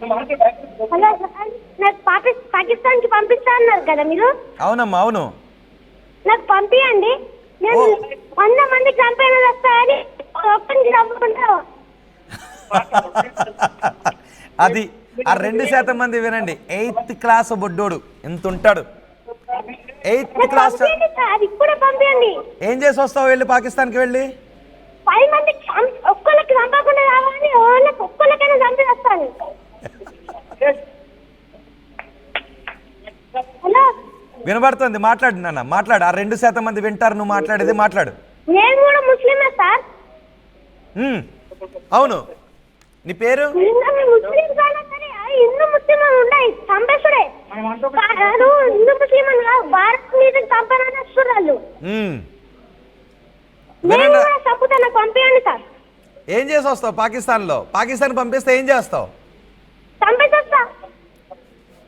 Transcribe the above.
Hello sir, నాకు పాకిస్తాన్కి పంపిస్తా అన్నారు కదా మీరు. అవునమ్మా, అవును. నాకు పంపియండి. నేను 100 మందికి చంపేది వస్తాయని ఒక్కరికి చంపుకుంటా. అది ఆ 2% మంది వినండి. 8th క్లాస్ బొడ్డోడు ఎంత ఉంటాడు? 8th class. ఇప్పుడే పంపియండి. ఏం చేసి వస్తావు వెళ్ళి పాకిస్తాన్కి వెళ్ళి? 5 మందికి ఒక్కరికి చంపకుండా రావాలని ఒక్కరికైనా చంపి వస్తాను. హలో, వినబడుతుంది, మాట్లాడు నాన్న, మాట్లాడు. ఆ 2% మంది వింటారు నువ్వు మాట్లాడేది, మాట్లాడు. నేను కూడా ముస్లిమే సార్. అవును. నీ పేరు? ముస్లిం కాదా సరే, హిందూ ముస్లిం ఉన్నాయి చంపేసుడే. హిందూ ముస్లిం భారత్ మీద చంపనని వస్తున్నారు. నేను కూడా చంపుతాను, పంపించండి సార్. ఏం చేసి వస్తావు పాకిస్తాన్లో? పాకిస్తాన్ పంపిస్తే ఏం చేస్తావు?